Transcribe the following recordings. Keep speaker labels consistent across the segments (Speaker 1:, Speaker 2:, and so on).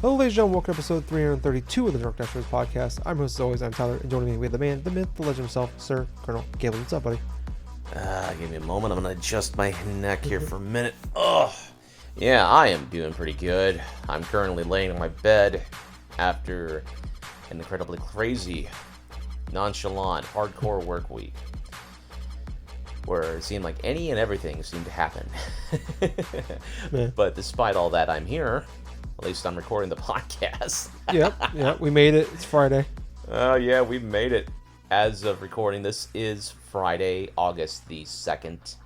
Speaker 1: Hello, ladies and gentlemen. Welcome to episode 332 of the Drunk Dashers podcast. I'm host, as always, I'm Tyler, and joining me with the man, the myth, the legend himself, Sir Colonel Gables. What's up, buddy?
Speaker 2: Give me a moment. I'm going to adjust my neck here for a minute. Ugh. Yeah, I am doing pretty good. I'm currently laying in my bed after an incredibly crazy, nonchalant, hardcore work week, where it seemed like any and everything seemed to happen. But despite all that, I'm here. At least I'm recording the podcast.
Speaker 1: Yep, we made it. It's Friday.
Speaker 2: Oh, yeah, we made it. As of recording, this is Friday, August the 2nd.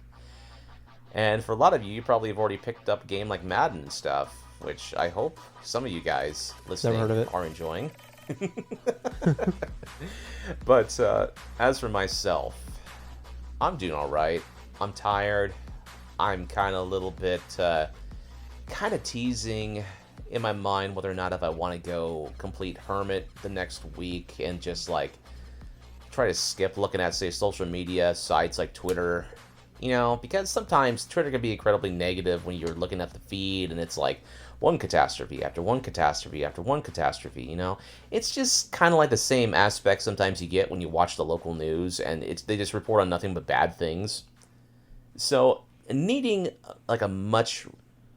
Speaker 2: And for a lot of you, you probably have already picked up a game like Madden and stuff, which I hope some of you guys listening are enjoying. But as for myself, I'm doing all right. I'm tired. I'm kind of a little bit kind of teasing in my mind whether or not if I want to go complete hermit the next week and just like try to skip looking at, say, social media sites like Twitter, you know, because sometimes Twitter can be incredibly negative when you're looking at the feed and it's like one catastrophe after one catastrophe after one catastrophe, you know. It's just kind of like the same aspect sometimes you get when you watch the local news and they just report on nothing but bad things. So needing like a much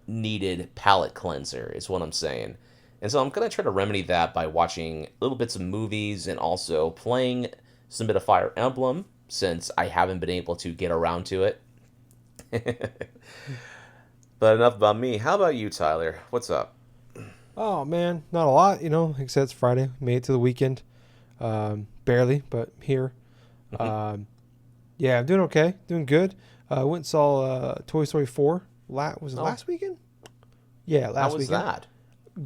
Speaker 2: needed palate cleanser is what I'm saying. And so I'm going to try to remedy that by watching little bits of movies and also playing some bit of Fire Emblem since I haven't been able to get around to it. But enough about me. How about you, Tyler? What's up?
Speaker 1: Oh, man, not a lot, you know. Like I said, it's Friday. Made it to the weekend. Barely, but here. Yeah, I'm doing okay. Doing good. I went and saw Toy Story 4. Was it last weekend? Yeah, last weekend.
Speaker 2: How was that?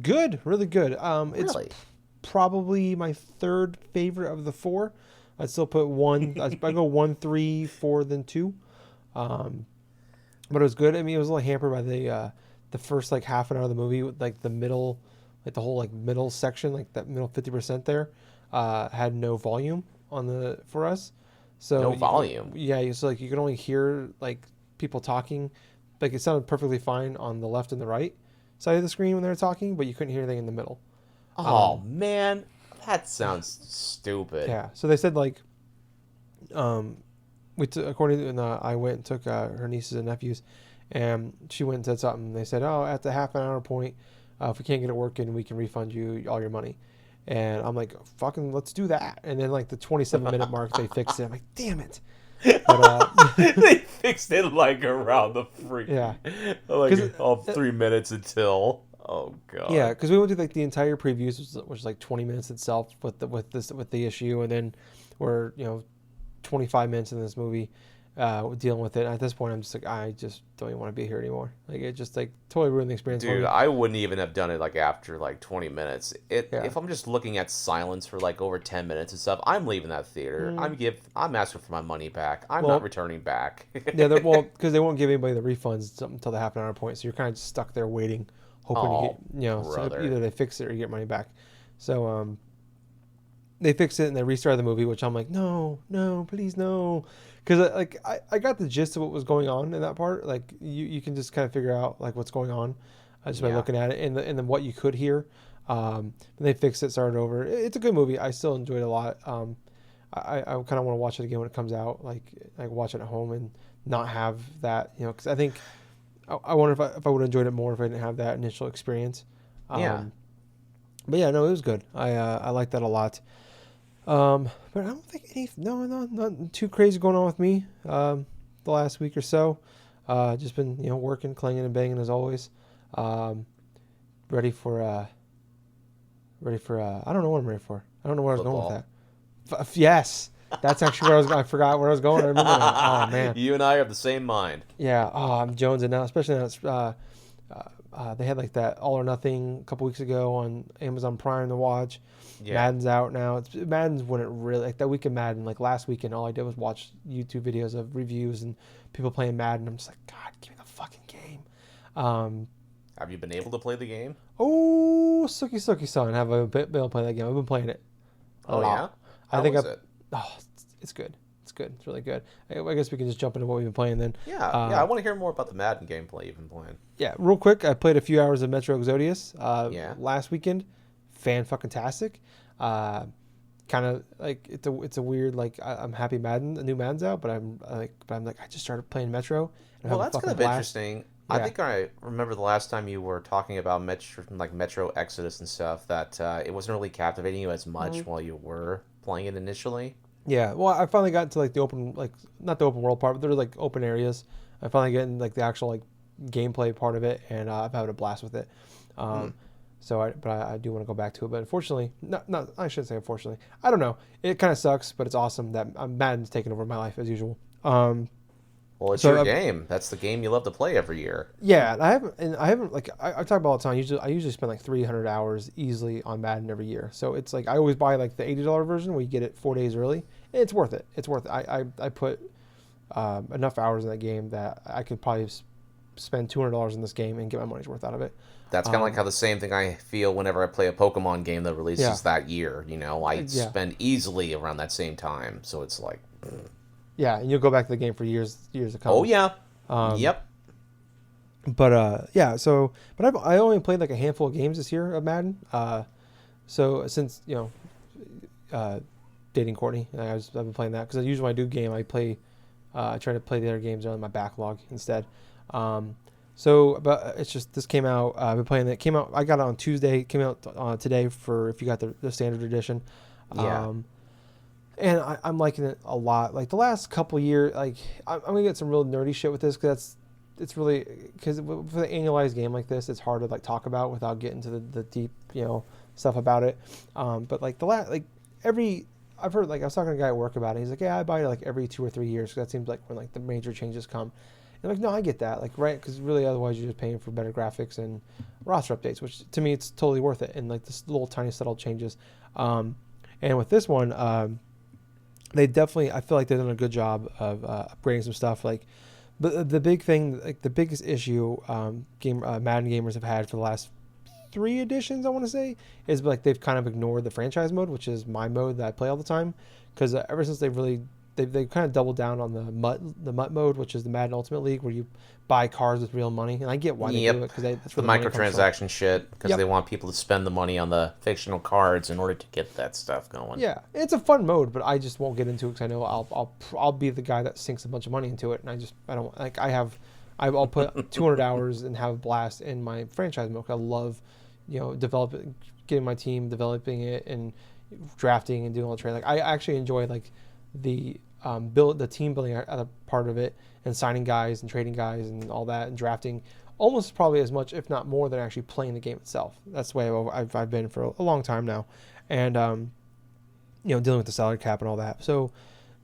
Speaker 1: Good, really good.
Speaker 2: Really?
Speaker 1: It's probably my third favorite of the four. I'd still put one. I go 1, 3, 4, then 2. But it was good. I mean, it was a little hampered by the first like half an hour of the movie, with, like the middle, like the whole like middle section, like that middle 50% there, had no volume for us. So
Speaker 2: no volume.
Speaker 1: Yeah, so like you could only hear like people talking. Like it sounded perfectly fine on the left and the right side of the screen when they were talking, but you couldn't hear anything in the middle.
Speaker 2: Oh man, that sounds stupid.
Speaker 1: Yeah. So they said like, according to I went and took her nieces and nephews, and she went and said something. And they said, oh, at the half an hour point, if we can't get it working, we can refund you all your money. And I'm like, fucking, let's do that. And then like the 27-minute mark, they fixed it. I'm like, damn it. But,
Speaker 2: they fixed it like around the freaking
Speaker 1: like
Speaker 2: all 3 minutes until god.
Speaker 1: Yeah, because we went through like the entire previews, which was like 20 minutes itself with the issue, and then we're 25 minutes in this movie dealing with it. And at this point, I'm just like, I just don't even want to be here anymore. Like it just like totally ruined the experience.
Speaker 2: Dude, I wouldn't even have done it like after like 20 minutes. If I'm just looking at silence for like over 10 minutes and stuff, I'm leaving that theater. I'm asking for my money back. I'm not returning back.
Speaker 1: Yeah, because they won't give anybody the refunds until the half an hour point, so you're kind of just stuck there waiting, hoping to get so either they fix it or you get money back. So they fixed it and they restarted the movie, which I'm like, no, please no. Because like I got the gist of what was going on in that part. Like you can just kind of figure out like what's going on just by looking at it and then what you could hear. And they fixed it, started over. It's a good movie. I still enjoyed it a lot. I kind of want to watch it again when it comes out. Like watch it at home and not have that, because I think I wonder if I would have enjoyed it more if I didn't have that initial experience. But yeah, no, it was good. I liked that a lot. But I don't think not too crazy going on with me the last week or so. Just been working, clanging and banging as always. Ready for I don't know what I'm ready for. I don't know where
Speaker 2: Football.
Speaker 1: I was going with that. Yes, that's actually where I was. I forgot where I was going. I remember that. Oh man,
Speaker 2: you and I are of the same mind.
Speaker 1: Yeah. Oh, I'm jonesing now, especially now. It's, they had like that All or Nothing a couple weeks ago on Amazon Prime to watch. Yeah. Madden's out now. Madden's when it really, like that week of Madden, like last weekend, all I did was watch YouTube videos of reviews and people playing Madden. I'm just like, God, give me the fucking game.
Speaker 2: Have you been able to play the game?
Speaker 1: Oh, sucky son. Have I been able to play that game? I've been playing it a lot.
Speaker 2: Yeah? How is it?
Speaker 1: Oh, it's good. It's good. It's really good. I guess we can just jump into what we've been playing then.
Speaker 2: Yeah, I want to hear more about the Madden gameplay you've been playing.
Speaker 1: Yeah, real quick, I played a few hours of Metro Exodus last weekend. Fan-fucking-tastic. Kind of like it's a weird like I'm happy the new Madden's out, but I'm like I just started playing Metro.
Speaker 2: Well, that's kind of interesting. Yeah. I think I remember the last time you were talking about Metro Exodus and stuff that it wasn't really captivating you as much while you were playing it initially.
Speaker 1: Yeah, well, I finally got into like the open, like not the open world part, but there's like open areas. I finally get in like the actual like gameplay part of it, and I've had a blast with it. So I do want to go back to it, but unfortunately, not I shouldn't say unfortunately. I don't know. It kind of sucks, but it's awesome that Madden's taking over my life as usual.
Speaker 2: Well, it's your game. That's the game you love to play every year.
Speaker 1: Yeah, and I haven't like I talk about all the time. I usually spend like 300 hours easily on Madden every year. So it's like I always buy like the $80 version where you get it 4 days early. It's worth it. It's worth it. I put enough hours in that game that I could probably spend $200 in this game and get my money's worth out of it.
Speaker 2: That's kind of like how the same thing I feel whenever I play a Pokemon game that releases that year. You know, I spend easily around that same time. So it's like...
Speaker 1: Yeah, and you'll go back to the game for years to come.
Speaker 2: Oh, yeah. Yep.
Speaker 1: But, but I only played like a handful of games this year of Madden. So since, dating Courtney, I've been playing that. Because usually when I do game, I try to play the other games on my backlog instead. But it's just, this came out, I've been playing it. Came out, I got it on Tuesday. It came out today for if you got the standard edition.
Speaker 2: Yeah.
Speaker 1: And I'm liking it a lot. Like the last couple years, like I'm gonna get some real nerdy shit with this because it's really because for the annualized game like this, it's hard to like talk about without getting to the deep stuff about it. But like I've heard like I was talking to a guy at work about it. He's like, yeah, I buy it like every 2 or 3 years. Because that seems like when like the major changes come. And I'm like, no, I get that. Like right, because really otherwise you're just paying for better graphics and roster updates, which to me it's totally worth it. And like this little tiny subtle changes. And with this one. I feel like they've done a good job of upgrading some stuff. Like the big thing, like the biggest issue Madden gamers have had for the last 3 editions, I want to say, is like they've kind of ignored the franchise mode, which is my mode that I play all the time. Because ever since they've kind of doubled down on the MUT mode, which is the Madden Ultimate League, where you buy cars with real money, and I get why they do it because that's
Speaker 2: the microtransaction shit because they want people to spend the money on the fictional cards in order to get that stuff going.
Speaker 1: Yeah, it's a fun mode, but I just won't get into it because I know I'll be the guy that sinks a bunch of money into it, and I don't like I'll put 200 hours and have a blast in my franchise mode. I love developing, getting my team, developing it, and drafting and doing all the trade. Like I actually enjoy like the the team building other part of it and signing guys and trading guys and all that and drafting almost probably as much if not more than actually playing the game itself. That's the way I've been for a long time now, and dealing with the salary cap and all that. So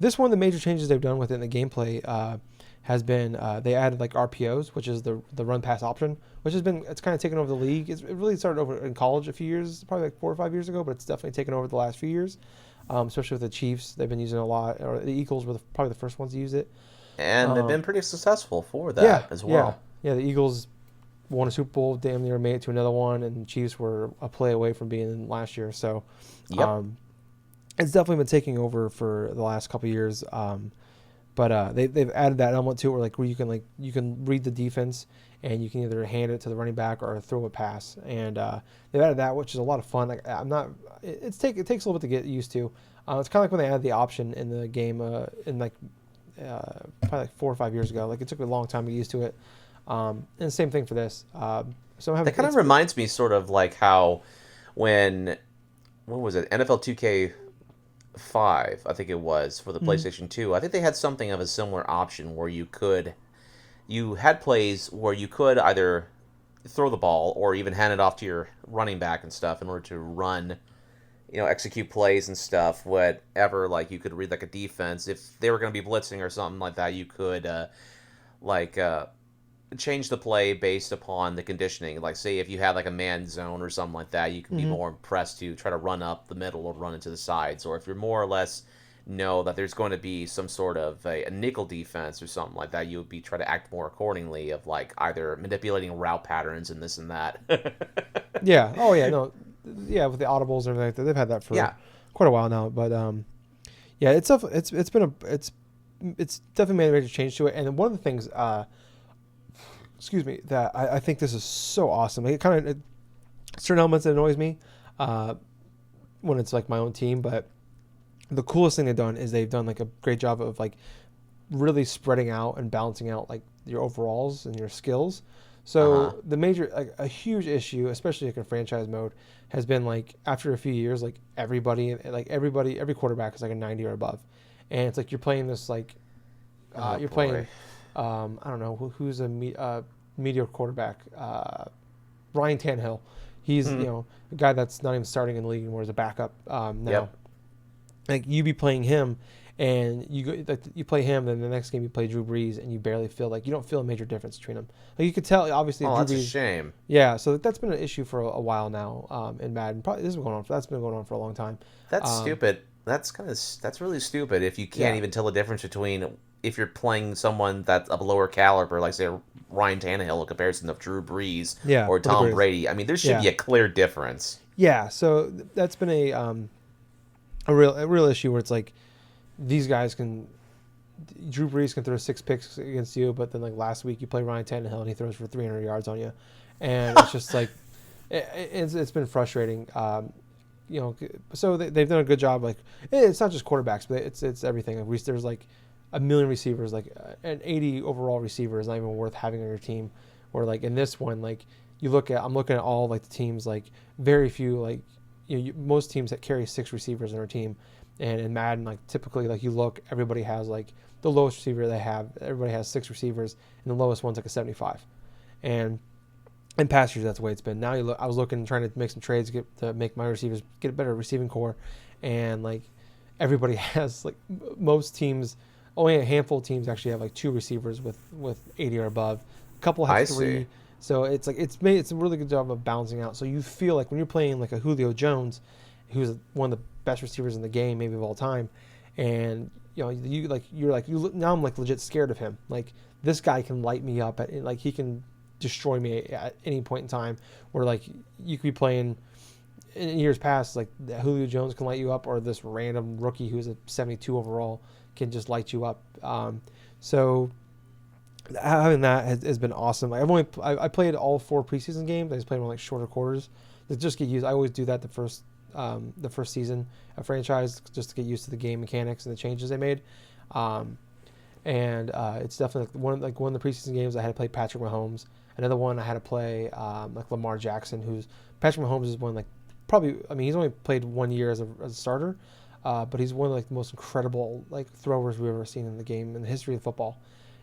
Speaker 1: this one of the major changes they've done within the gameplay has been they added like RPOs, which is the run pass option, which it's kind of taken over the league. It really started over in college a few years, probably like 4 or 5 years ago, but it's definitely taken over the last few years. Especially with the Chiefs, they've been using it a lot. Or the Eagles were probably the first ones to use it,
Speaker 2: and they've been pretty successful for that as well.
Speaker 1: Yeah. The Eagles won a Super Bowl, damn near made it to another one, and the Chiefs were a play away from being in last year. So, it's definitely been taking over for the last couple of years. But they've added that element to it, where you can read the defense and you can either hand it to the running back or throw a pass. And they've added that, which is a lot of fun. Like it takes a little bit to get used to. It's kind of like when they added the option in the game probably like 4 or 5 years ago. Like it took me a long time to get used to it. And the same thing for this.
Speaker 2: That kind of reminds me sort of like how what was it, NFL 2K5, I think it was, for the PlayStation 2. I think they had something of a similar option where you had plays where you could either throw the ball or even hand it off to your running back and stuff in order to run, execute plays and stuff, whatever. Like you could read like a defense. If they were going to be blitzing or something like that, you could change the play based upon the conditioning. Like say if you had like a man zone or something like that, you could be more impressed to try to run up the middle or run into the sides. Or if you're more or less know that there's going to be some sort of a nickel defense or something like that, you would try to act more accordingly of like either manipulating route patterns and this and that.
Speaker 1: Yeah. Oh yeah. No. Yeah. With the audibles and everything like that, they've had that for quite a while now. But Yeah, it's definitely made a major change to it. And one of the things, excuse me, that I think this is so awesome. Like, certain elements that annoys me when it's like my own team, but the coolest thing they've done is they've done like a great job of like really spreading out and balancing out like your overalls and your skills. So the major, like a huge issue, especially like in franchise mode, has been like after a few years, like every quarterback is like a 90 or above, and it's like you're playing this like you're playing I don't know who's a mediocre quarterback, Ryan Tannehill. He's a guy that's not even starting in the league anymore as a backup now.
Speaker 2: Yep.
Speaker 1: Like you be playing him, and you play him, then the next game you play Drew Brees, and you barely feel like you don't feel a major difference between them. Like you could tell, obviously.
Speaker 2: Oh,
Speaker 1: Drew
Speaker 2: that's
Speaker 1: Brees,
Speaker 2: a shame.
Speaker 1: Yeah, so that's been an issue for a while now in Madden. Probably that's been going on for a long time.
Speaker 2: That's stupid. That's really stupid if you can't even tell the difference between if you're playing someone that's of a lower caliber, like say Ryan Tannehill in comparison to Drew Brees or Tom Brady. I mean, there should be a clear difference.
Speaker 1: Yeah, so that's been a real issue where it's like these guys Drew Brees can throw 6 picks against you, but then like last week you play Ryan Tannehill and he throws for 300 yards on you, and it's just like it's been frustrating. So they've done a good job. Like it's not just quarterbacks, but it's everything. There's like a million receivers, like an 80 overall receiver is not even worth having on your team. Or like in this one, like I'm looking at all like the teams, like very few, like most teams that carry 6 receivers on their team, and in Madden, like typically, like you look, everybody has like the lowest receiver they have. Everybody has 6 receivers, and the lowest one's like a 75. And in past years, that's the way it's been. Now I was trying to make some trades to make my receivers get a better receiving core, and like everybody has like most teams, only a handful of teams actually have like 2 receivers with 80 or above. A couple have 3.
Speaker 2: See.
Speaker 1: So it's like it's a really good job of balancing out. So you feel like when you're playing like a Julio Jones, who's one of the best receivers in the game, maybe of all time, and now I'm like legit scared of him. Like this guy can light me up like he can destroy me at any point in time. Where like you could be playing in years past, like Julio Jones can light you up, or this random rookie who's a 72 overall can just light you up. So having that has been awesome. I played all 4 preseason games. I just played them on like shorter quarters. They just get used. I always do that the first season of franchise just to get used to the game mechanics and the changes they made. It's definitely one of the preseason games I had to play Patrick Mahomes. Another one I had to play like Lamar Jackson, who's Patrick Mahomes is one like probably. I mean, he's only played 1 year as a starter, but he's one of like the most incredible like throwers we've ever seen in the game in the history of football.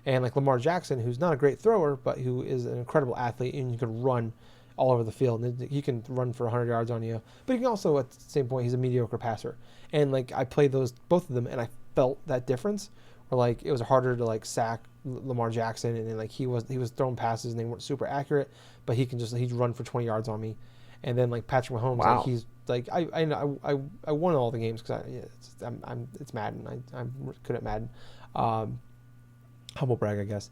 Speaker 1: And like Lamar Jackson, who's not a great thrower, but who is an incredible athlete, and you can run all over the field. And he can run for 100 yards on you, but he can also, at the same point, he's a mediocre passer. And like I played both of them, and I felt that difference. Where like it was harder to like sack Lamar Jackson, and then like he was throwing passes and they weren't super accurate, but he'd run for 20 yards on me. And then like Patrick Mahomes, like he's like I won all the games because it's Madden. I'm good at Madden. Humble brag, I guess.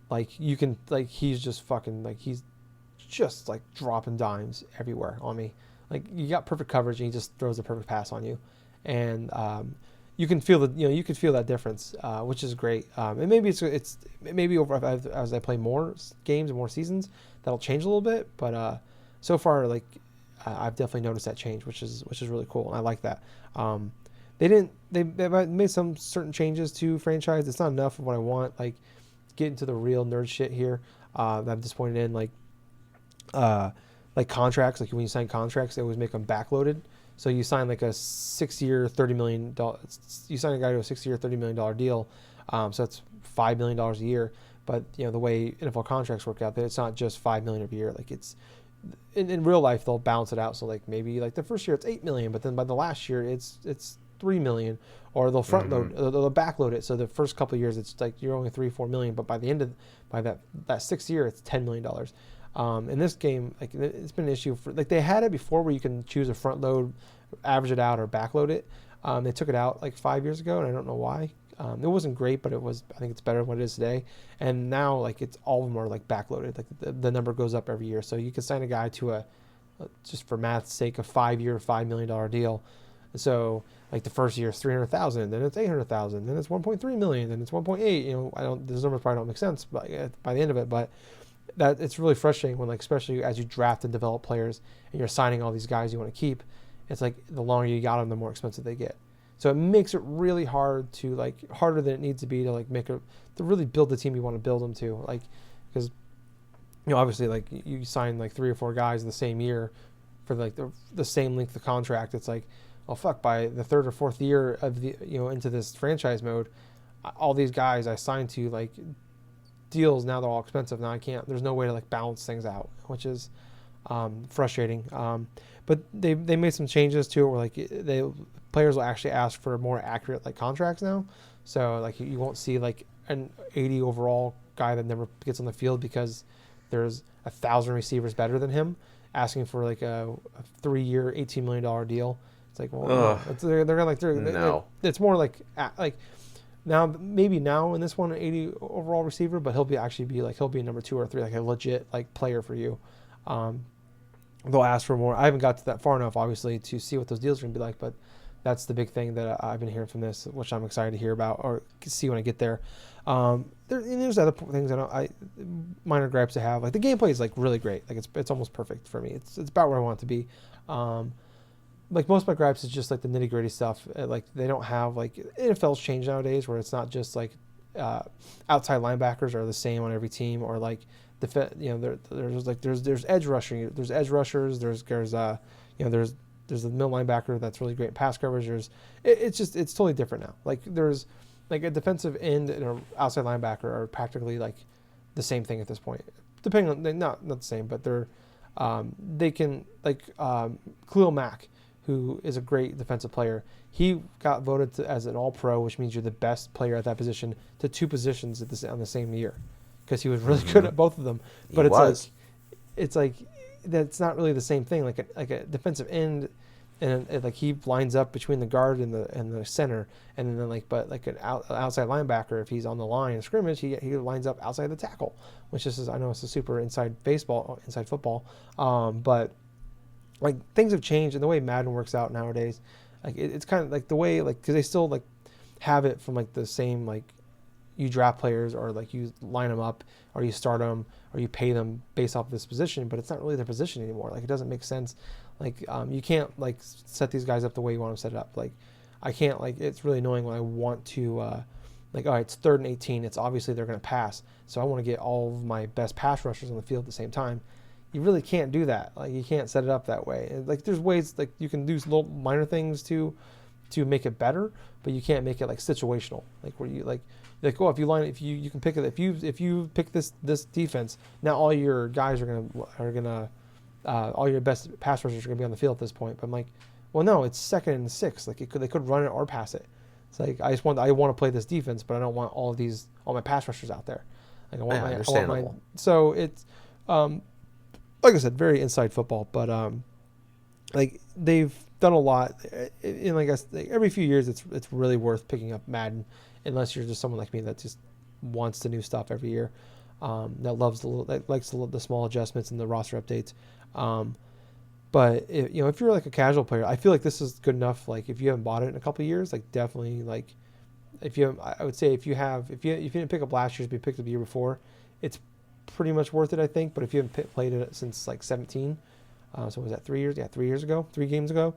Speaker 1: Like you can like he's just fucking like he's just like dropping dimes everywhere on me. Like you got perfect coverage and he just throws a perfect pass on you, and you can feel you can feel that difference, which is great. And maybe it's maybe over as I play more games and more seasons that'll change a little bit. But so far, like I've definitely noticed that change, which is really cool, and I like that. They made some certain changes to franchise. It's not enough of what I want. Like get into the real nerd shit here that I'm disappointed in. Like contracts. Like when you sign contracts, they always make them backloaded. So you sign like a 6-year, $30 million. You sign a guy to a 6-year, $30 million deal. So that's $5 million a year. But the way NFL contracts work out, that it's not just $5 million a year. Like it's in real life, they'll balance it out. So like maybe like the first year it's $8 million, but then by the last year it's $3 million, or they'll front load, they'll backload it. So the first couple of years it's like you're only $3-4 million, but by the end of that 6th year it's $10 million. In this game, like it's been an issue for like they had it before where you can choose a front load, average it out, or backload it. They took it out like 5 years ago, and I don't know why. It wasn't great, but I think it's better than what it is today. And now like it's all of them are like backloaded. Like the number goes up every year, so you can sign a guy to just for math's sake, a 5-year, $5 million deal. So like the first year is 300,000, then it's 800,000, then it's 1.3 million, then it's 1.8. Those numbers probably don't make sense, but by the end of it, but that it's really frustrating when, like, especially as you draft and develop players and you're signing all these guys you want to keep. It's like the longer you got them, the more expensive they get. So it makes it really hard to, like, harder than it needs to be to, like, to really build the team you want to build them to, like, because obviously, like, you sign like 3 or 4 guys in the same year for like the same length of contract. It's like, oh fuck, by the 3rd or 4th year of the into this franchise mode, all these guys I signed to, like, deals, now they're all expensive. Now I can't. There's no way to, like, balance things out, which is frustrating. But they made some changes to it where, like, players will actually ask for more accurate, like, contracts now. So, like, you won't see like an 80 overall guy that never gets on the field because there's 1,000 receivers better than him asking for like a 3-year, $18 million deal. It's like, well, no. They're gonna like no. It's more like now, maybe now in this one, an 80 overall receiver, but he'll be a number 2 or 3, like a legit, like, player for you. They'll ask for more. I haven't got to that far enough, obviously, to see what those deals are gonna be like, but that's the big thing that I've been hearing from this, which I'm excited to hear about or see when I get there. There's other things minor gripes I have. Like, the gameplay is, like, really great. Like, it's almost perfect for me. It's about where I want it to be. Like, most of my gripes is just, like, the nitty gritty stuff. Like, they don't have, like, NFL's changed nowadays where it's not just, like, outside linebackers are the same on every team, or, like, there's edge rushing. There's edge rushers. There's the middle linebacker that's really great pass coverage. It's totally different now. Like, there's, like, a defensive end and an outside linebacker are practically, like, the same thing at this point. Depending on, not the same, but they can, like, Khalil Mack, who is a great defensive player. He got voted as an All-Pro, which means you're the best player at that position, to 2 positions on the same year, because he was really good at both of them. But it's like that's not really the same thing. Like a defensive end, and like, he lines up between the guard and the center, and then, like, but like an outside linebacker, if he's on the line of scrimmage, he lines up outside the tackle, which I know it's a super inside football, but, like, things have changed, and the way Madden works out nowadays, like, it's kind of like the way, like, because they still, like, have it from, like, the same, like, you draft players, or, like, you line them up, or you start them, or you pay them based off of this position, but it's not really their position anymore. Like, it doesn't make sense. Like, you can't, like, set these guys up the way you want them set it up. Like, I can't, like, it's really annoying when I want to, like, all right, it's 3rd and 18. It's obviously they're going to pass, so I want to get all of my best pass rushers on the field at the same time. You really can't do that. Like, you can't set it up that way. Like, there's ways, like, you can do little minor things to make it better, but you can't make it, like, situational. Like, where you, like, oh, if you can pick it, if you pick this defense, now all your guys are gonna all your best pass rushers are gonna be on the field at this point. But I'm like, well, no, it's 2nd and 6. Like, they could run it or pass it. It's like, I want to play this defense, but I don't want all my pass rushers out there. Like, so it's like I said, very inside football, but like, they've done a lot, and like, every few years it's really worth picking up Madden, unless you're just someone like me that just wants the new stuff every year, that likes the small adjustments and the roster updates. But if you're, like, a casual player, I feel like this is good enough. Like, if you haven't bought it in a couple of years, like, definitely, like, I would say if you didn't pick up last year's, but you picked up the year before, it's pretty much worth it, I think. But if you haven't played it since, like, 17, so was that 3 years? Yeah, 3 years ago, 3 games ago.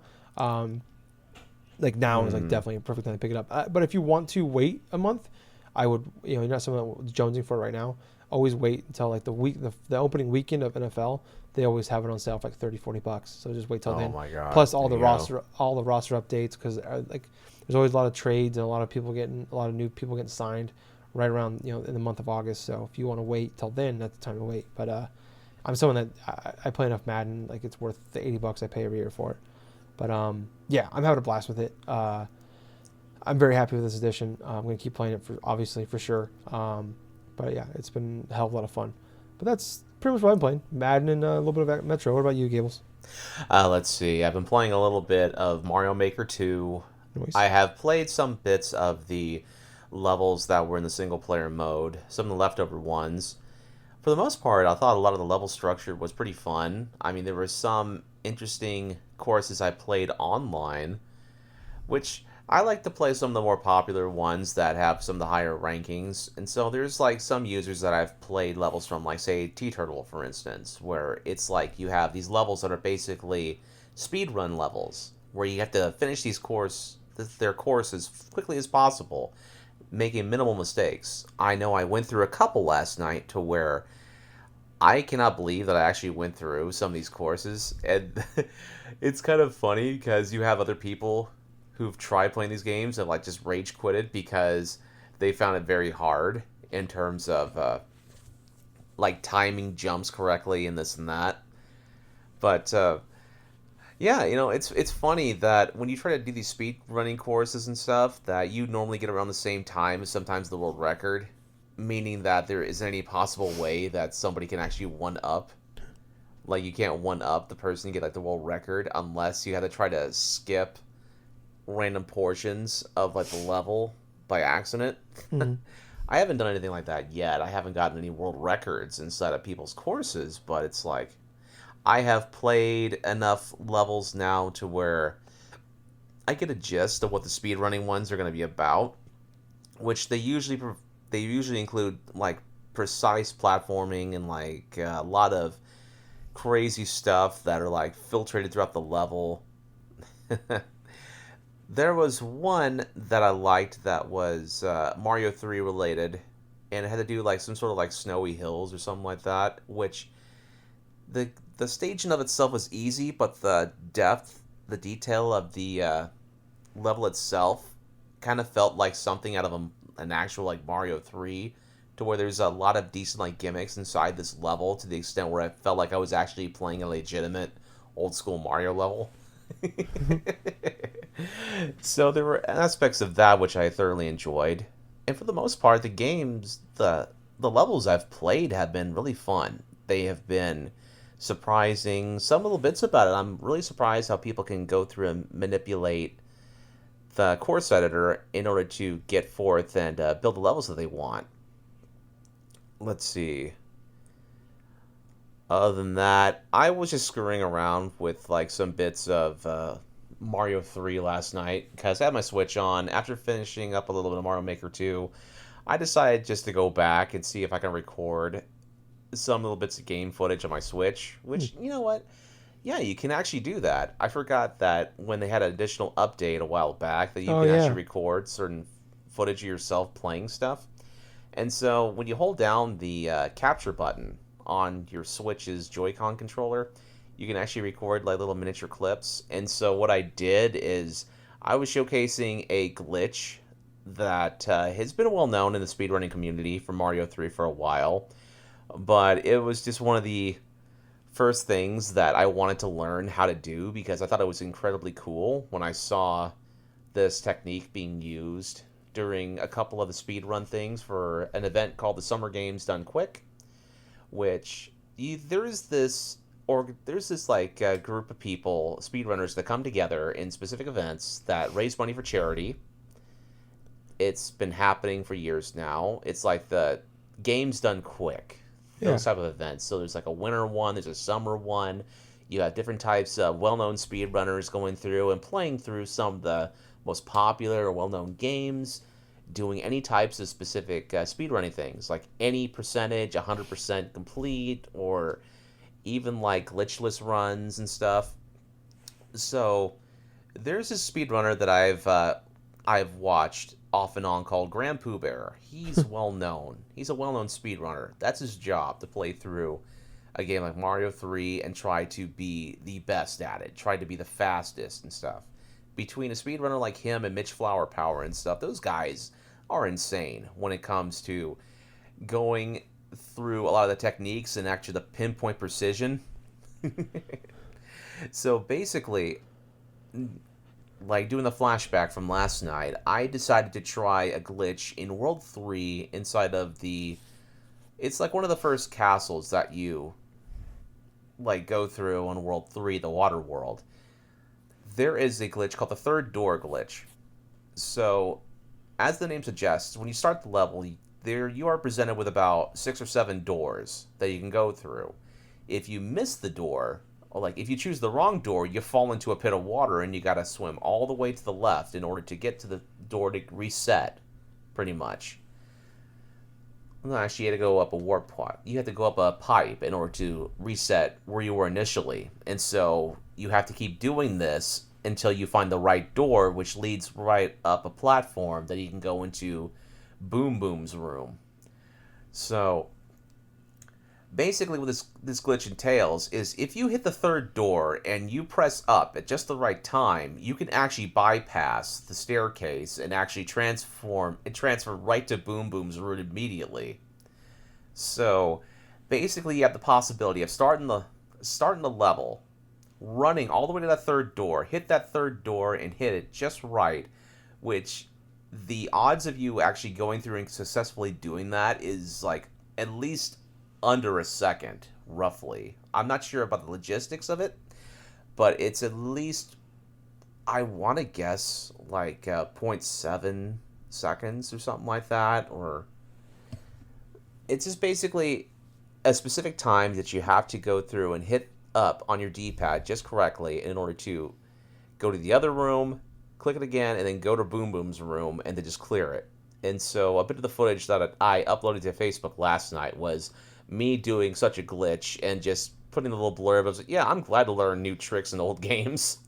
Speaker 1: Like, now is, like, definitely a perfect time to pick it up. But if you want to wait a month, I would, you're not someone that's jonesing for it right now, always wait until, like, the opening weekend of NFL. They always have it on sale for, like, $30-$40. So just wait till then.
Speaker 2: Oh my god!
Speaker 1: Plus all the roster updates, because, like, there's always a lot of trades and a lot of new people getting signed right around, in the month of August. So if you want to wait till then, that's the time to wait. But I'm someone that I play enough Madden, like, it's worth the $80 I pay every year for it. But yeah, I'm having a blast with it. I'm very happy with this edition. I'm going to keep playing it for sure. But yeah, it's been a hell of a lot of fun. But that's pretty much what I'm playing. Madden and a little bit of Metro. What about you, Gables?
Speaker 2: Let's see. I've been playing a little bit of Mario Maker 2. Nice. I have played some bits of the levels that were in the single-player mode, some of the leftover ones. For the most part, I thought a lot of the level structure was pretty fun. I mean, there were some interesting courses I played online. which I like to play some of the more popular ones that have some of the higher rankings. And so there's like some users that I've played levels from, like say T-Turtle, for instance, where it's like you have these levels that are basically speedrun levels, where you have to finish their course as quickly as possible, making minimal mistakes. I know I went through a couple last night to where I cannot believe that I actually went through some of these courses, and it's kind of funny because you have other people who've tried playing these games and like just rage quitted because they found it very hard in terms of like timing jumps correctly and this and that. But yeah, it's funny that when you try to do these speed running courses and stuff, that you normally get around the same time as sometimes the world record, meaning that there isn't any possible way that somebody can actually one up. Like you can't one up the person to get like the world record unless you had to try to skip random portions of like the level by accident.
Speaker 1: Mm-hmm.
Speaker 2: I haven't done anything like that yet. I haven't gotten any world records inside of people's courses, but it's like I have played enough levels now to where I get a gist of what the speedrunning ones are going to be about, which they usually include like precise platforming and like a lot of crazy stuff that are like filtrated throughout the level. There was one that I liked that was Mario 3 related, and it had to do like some sort of like snowy hills or something like that, which the staging of itself was easy, but the depth, the detail of the level itself kind of felt like something out of an actual like Mario 3, to where there's a lot of decent like gimmicks inside this level to the extent where I felt like I was actually playing a legitimate old school Mario level. So there were aspects of that which I thoroughly enjoyed. And for the most part, the levels I've played have been really fun. They have been surprising. Some little bits about it, I'm really surprised how people can go through and manipulate the course editor in order to get forth and build the levels that they want. Let's see. Other than that, I was just screwing around with like some bits of Mario 3 last night because I had my Switch on. After finishing up a little bit of Mario Maker 2, I decided just to go back and see if I can record some little bits of game footage on my Switch, which, you know what? Yeah, you can actually do that. I forgot that when they had an additional update a while back that you can actually record certain footage of yourself playing stuff. And so when you hold down the capture button on your Switch's Joy-Con controller, you can actually record like little miniature clips. And so what I did is I was showcasing a glitch that has been well known in the speedrunning community for Mario 3 for a while, but it was just one of the first things that I wanted to learn how to do because I thought it was incredibly cool when I saw this technique being used during a couple of the speedrun things for an event called the Summer Games Done Quick, which there's this like group of people, speedrunners, that come together in specific events that raise money for charity. It's been happening for years now. It's like the Games Done Quick, those type of events. So there's like a winter one, there's a summer one. You have different types of well-known speedrunners going through and playing through some of the most popular or well-known games, doing any types of specific speedrunning things, like any percentage, 100% complete, or even like glitchless runs and stuff. So there's this speedrunner that I've watched off and on called Grand Pooh Bear. He's well known. He's a well-known speedrunner. That's his job, to play through a game like Mario 3 and try to be the best at it, try to be the fastest and stuff. Between a speedrunner like him and Mitch Flower Power and stuff, those guys are insane when it comes to going through a lot of the techniques and actually the pinpoint precision. So basically, like doing the flashback from last night, I decided to try a glitch in World 3 inside of it's like one of the first castles that you like go through on World 3, the water world. There is a glitch called the third door glitch. So, as the name suggests, when you start the level, there you are presented with about 6 or 7 doors that you can go through. If you miss the door, or like if you choose the wrong door, you fall into a pit of water and you got to swim all the way to the left in order to get to the door to reset, pretty much. No, actually, you had to go up a warp pipe. You had to go up a pipe in order to reset where you were initially. And so you have to keep doing this until you find the right door, which leads right up a platform that you can go into Boom Boom's room. So basically what this glitch entails is if you hit the third door and you press up at just the right time, you can actually bypass the staircase and actually transfer right to Boom Boom's room immediately. So basically you have the possibility of starting the level, running all the way to that third door, hit that third door and hit it just right, which the odds of you actually going through and successfully doing that is like at least under a second, roughly. I'm not sure about the logistics of it, but it's at least, I want to guess, like 0.7 seconds or something like that. Or it's just basically a specific time that you have to go through and hit up on your D-pad just correctly in order to go to the other room, click it again, and then go to Boom Boom's room and then just clear it. And so a bit of the footage that I uploaded to Facebook last night was me doing such a glitch and just putting a little blurb. I was like, yeah, I'm glad to learn new tricks in old games.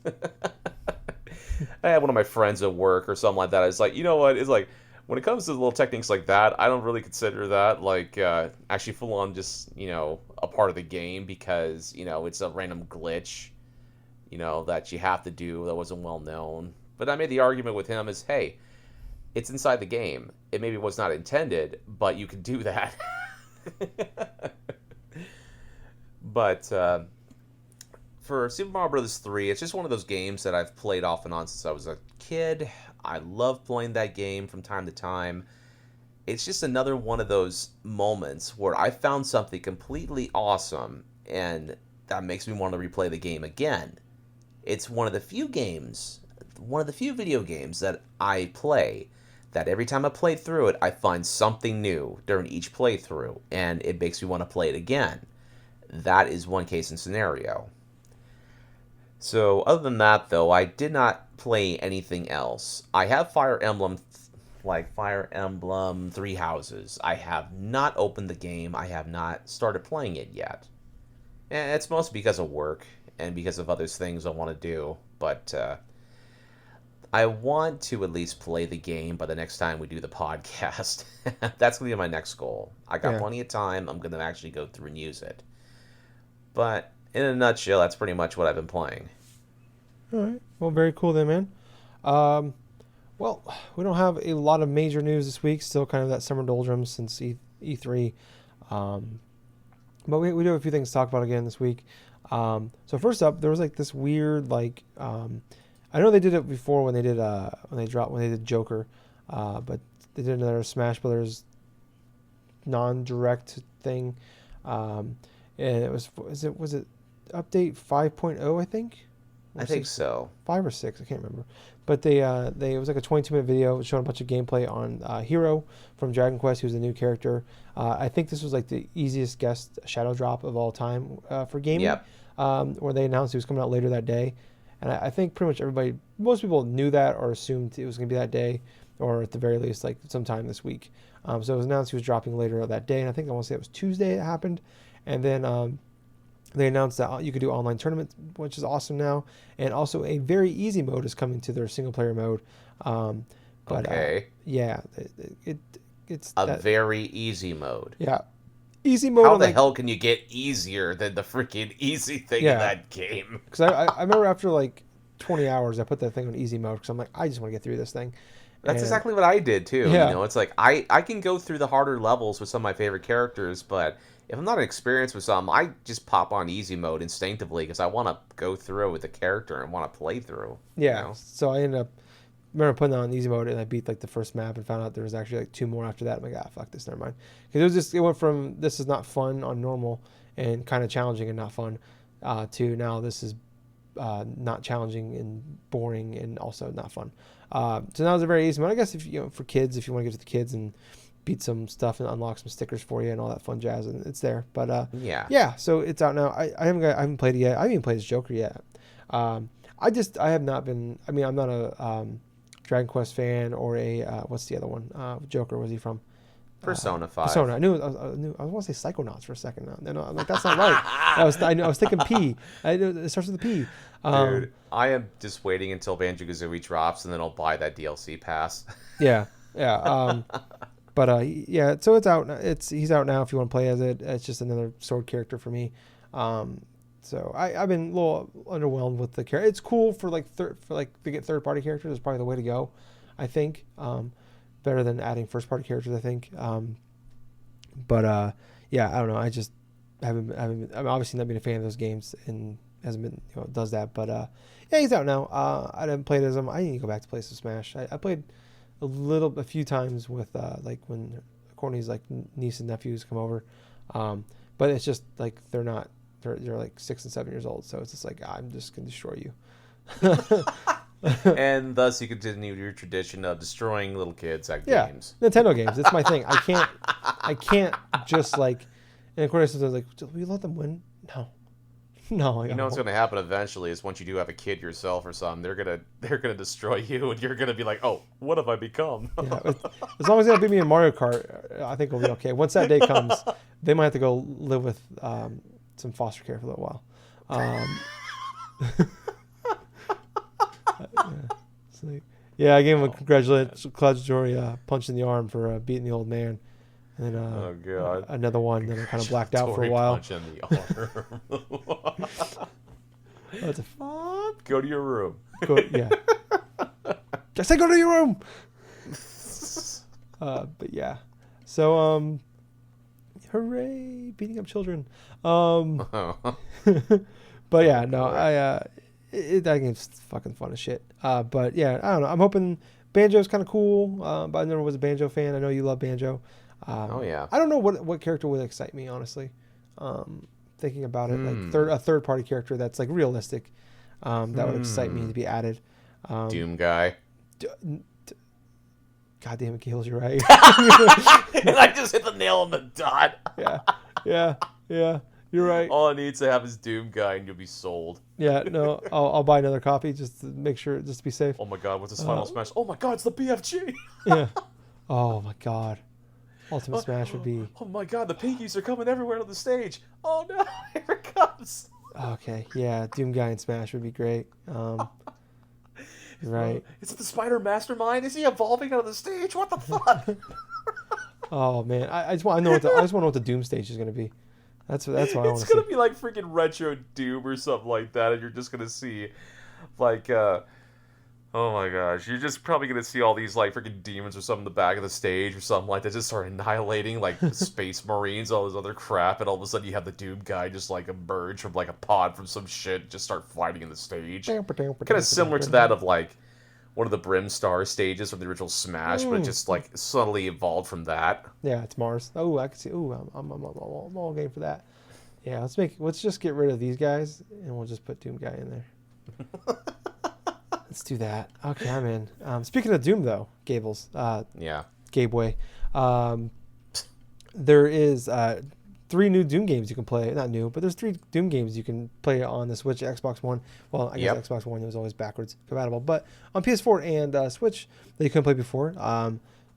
Speaker 2: I had one of my friends at work or something like that. I was like, you know what? It's like, when it comes to little techniques like that, I don't really consider that like actually full on just, a part of the game, because, it's a random glitch, that you have to do that wasn't well known. But I made the argument with him as, hey, it's inside the game. It maybe was not intended, but you can do that. But for Super Mario Bros. 3, it's just one of those games that I've played off and on since I was a kid. I love playing that game from time to time. It's just another one of those moments where I found something completely awesome, and that makes me want to replay the game again. It's one of the few video games that I play that every time I play through it, I find something new during each playthrough, and it makes me want to play it again. That is one case and scenario. So, other than that, though, I did not play anything else. I have Fire Emblem Three Houses. I have not opened the game. I have not started playing it yet. And it's mostly because of work and because of other things I want to do, but I want to at least play the game by the next time we do the podcast. That's going to be my next goal. I got plenty of time. I'm going to actually go through and use it. But in a nutshell, that's pretty much what I've been playing.
Speaker 1: All right. Well, very cool then, man. Well, we don't have a lot of major news this week. Still kind of that summer doldrums since E3. But we do have a few things to talk about again this week. So first up, there was like this weird I know they did it before when they did Joker, but they did another Smash Brothers non-direct thing, and it was it update 5.0, I think.
Speaker 2: I think so.
Speaker 1: 5 or 6, I can't remember. But it was like a 22-minute video showing a bunch of gameplay on Hero from Dragon Quest, who's a new character. I think this was like the easiest guest shadow drop of all time for gaming.
Speaker 2: Yep.
Speaker 1: Where they announced it was coming out later that day. And I think pretty much most people knew that or assumed it was going to be that day, or at the very least, like sometime this week. So it was announced he was dropping later that day, and I think I want to say it was Tuesday it happened. And then they announced that you could do online tournaments, which is awesome now. And also a very easy mode is coming to their single-player mode.
Speaker 2: Okay.
Speaker 1: Yeah, it's
Speaker 2: a very easy mode.
Speaker 1: Yeah. Easy mode.
Speaker 2: How the hell can you get easier than the freaking easy thing in that game?
Speaker 1: Because I remember after like 20 hours, I put that thing on easy mode because I'm like, I just want to get through this thing.
Speaker 2: That's exactly what I did too. Yeah. It's like I can go through the harder levels with some of my favorite characters, but if I'm not experienced with some, I just pop on easy mode instinctively because I want to go through with the character and want to play through.
Speaker 1: Yeah. So I ended up putting that on easy mode, and I beat like the first map and found out there was actually like 2 more after that. I'm like, fuck this, never mind. Because it went from this is not fun on normal and kind of challenging and not fun to now this is not challenging and boring and also not fun. So now it's a very easy mode. I guess if for kids, if you want to get to the kids and beat some stuff and unlock some stickers for you and all that fun jazz, and it's there. But
Speaker 2: yeah.
Speaker 1: So it's out now. I haven't played it yet. I haven't even played as Joker yet. I have not been. I mean, I'm not a Dragon Quest fan or a what's the other one? Joker. Was he from?
Speaker 2: Persona 5.
Speaker 1: Persona. I want to say Psychonauts for a second now. Then I'm like, that's not right. I was thinking P. It starts with a P.
Speaker 2: Dude, I am just waiting until Banjo-Kazooie drops, and then I'll buy that DLC pass.
Speaker 1: Yeah. But yeah. So it's out. He's out now. If you want to play as it, it's just another sword character for me. So I've been a little underwhelmed with the character. It's cool for to get third party characters is probably the way to go. I think. Better than adding first party characters, I think. But yeah, I don't know. I just haven't I'm obviously not been a fan of those games and hasn't been does that. But yeah, he's out now. I haven't played as him. I need to go back to play some Smash. I played a few times with like when Courtney's like niece and nephews come over. But it's just like they're like 6 and 7 years old, so it's just like I'm just gonna destroy you.
Speaker 2: And thus you continue your tradition of destroying little kids at games.
Speaker 1: Nintendo games. It's my thing. I can't just like. And of course, I was like, "We let them win." No.
Speaker 2: You know what's going to happen eventually is once you do have a kid yourself or something, they're gonna destroy you, and you're gonna be like, "Oh, what have I become?"
Speaker 1: As long as they don't beat me in Mario Kart, I think we'll be okay. Once that day comes, they might have to go live with some foster care for a little while. I gave him a congratulatory punch in the arm for beating the old man, and then another one that I kind of blacked out for a while.
Speaker 2: Punch in the arm. Go to your room.
Speaker 1: Just say go to your room. But yeah, so hooray, beating up children. But yeah, no, that game's fucking fun as shit. But yeah, I don't know. I'm hoping Banjo's kind of cool. But I never was a Banjo fan. I know you love Banjo.
Speaker 2: Oh yeah.
Speaker 1: I don't know what character would excite me, honestly. Thinking about it, like a third party character that's like realistic. That would excite me to be added.
Speaker 2: Doom guy.
Speaker 1: God damn it, Gales, you're right.
Speaker 2: And I just hit the nail on the dot.
Speaker 1: Yeah. You're right.
Speaker 2: All I need to have is Doom guy, and you'll be sold.
Speaker 1: Yeah, no, I'll buy another copy just to make sure, just to be safe.
Speaker 2: Oh my God, what's this Final Smash? Oh my God, it's the BFG.
Speaker 1: Yeah. Oh my God. Ultimate Smash would be.
Speaker 2: Oh my God, the pinkies are coming everywhere on the stage. Oh no, here it comes.
Speaker 1: Okay, yeah, Doom guy in Smash would be great. Right.
Speaker 2: Is it the Spider Mastermind? Is he evolving out of the stage? What the fuck?
Speaker 1: Oh man, I just want to know what the Doom stage is going to be. That's what I want to see.
Speaker 2: It's gonna be like freaking retro Doom or something like that, and you're just gonna see, like, oh my gosh, you're just probably gonna see all these like freaking demons or something in the back of the stage or something like that, just start annihilating like space marines, all this other crap, and all of a sudden you have the Doom guy just like emerge from like a pod from some shit, just start fighting in the stage. Kind of similar to that of like one of the Brimstar stages from the original Smash, but it just like subtly evolved from that.
Speaker 1: Yeah, it's Mars. Oh, I can see. Oh, I'm all game for that. Yeah, let's just get rid of these guys and we'll just put Doom guy in there. Let's do that. Okay, I'm in. Speaking of Doom though, Gables. Gabeway. There is 3 new Doom games you can play. Not new, but there's 3 Doom games you can play on the Switch, Xbox One. Well, I guess Xbox One was always backwards compatible, but on PS4 and Switch that you couldn't play before.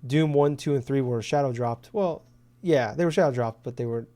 Speaker 1: Doom 1, 2, and 3 were shadow dropped. Well, yeah, they were shadow dropped, but they were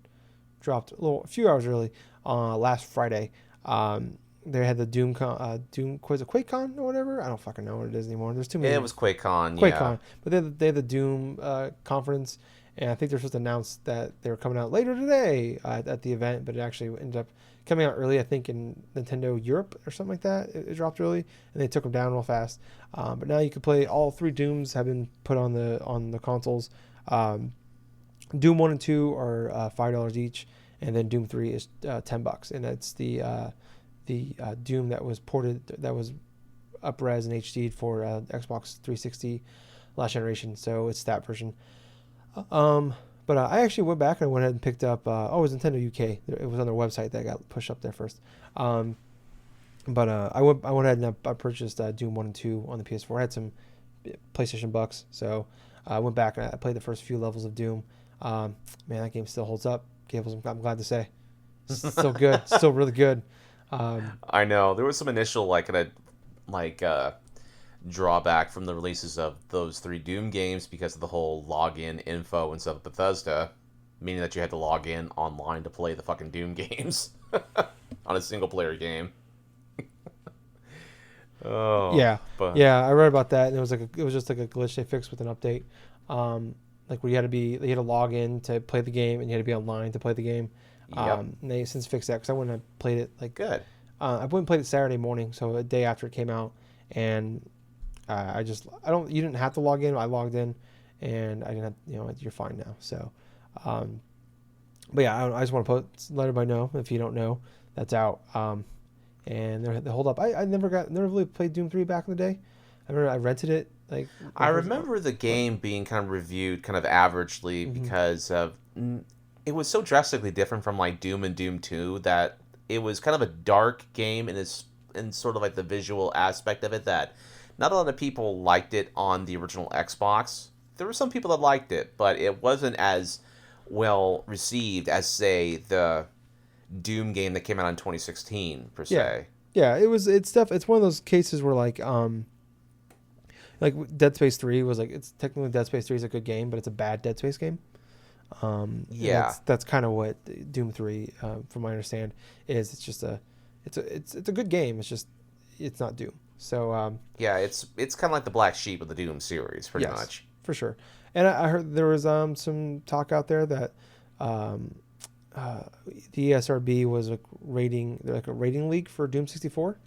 Speaker 1: dropped a few hours early last Friday. They had the Doom was it QuakeCon or whatever? I don't fucking know what it is anymore. There's too many.
Speaker 2: Yeah, it was QuakeCon.
Speaker 1: QuakeCon, but they had the Doom conference. And I think they're supposed to announce that they were coming out later today at the event, but it actually ended up coming out early, I think, in Nintendo Europe or something like that. It dropped early, and they took them down real fast. But now you can play all 3 Dooms have been put on the consoles. Doom 1 and 2 are $5 each, and then Doom 3 is $10, and it's the Doom that was ported, that was up-res and HD'd for Xbox 360 last generation, so it's that version. But I actually went back and went ahead and picked up. It was Nintendo UK. It was on their website that got pushed up there first. But I went ahead and I purchased Doom 1 and 2 on the PS4. I had some PlayStation bucks, so I went back and I played the first few levels of Doom. Man, that game still holds up. Gables, I'm glad to say, still good, still really good.
Speaker 2: I know there was some initial drawback from the releases of those 3 Doom games because of the whole login info and stuff with Bethesda, meaning that you had to log in online to play the fucking Doom games on a single player game.
Speaker 1: Yeah, I read about that, and it was just like a glitch they fixed with an update. Like where you had to log in to play the game, and you had to be online to play the game.
Speaker 2: Yep.
Speaker 1: And they since fixed that because I wouldn't have played it like
Speaker 2: good.
Speaker 1: I wouldn't have played it Saturday morning, so a day after it came out, and you didn't have to log in. I logged in, and I didn't have, you're fine now. So, but yeah, I just want to let everybody know, if you don't know, that's out. And they hold up. I never really played Doom 3 back in the day. I remember I rented it.
Speaker 2: I remember the game being kind of reviewed kind of averagely because of it was so drastically different from like Doom and Doom 2 that it was kind of a dark game in sort of like the visual aspect of it that not a lot of people liked it on the original Xbox. There were some people that liked it, but it wasn't as well received as, say, the Doom game that came out in 2016 per se.
Speaker 1: Yeah, it's one of those cases where like Dead Space 3 was like, it's technically Dead Space 3 is a good game, but it's a bad Dead Space game. That's kind of what Doom 3, from what I understand, is. It's a good game. It's just it's not Doom. So
Speaker 2: it's kind of like the black sheep of the Doom series, pretty much.
Speaker 1: For sure. And I heard there was some talk out there that the ESRB was a rating league for Doom 64.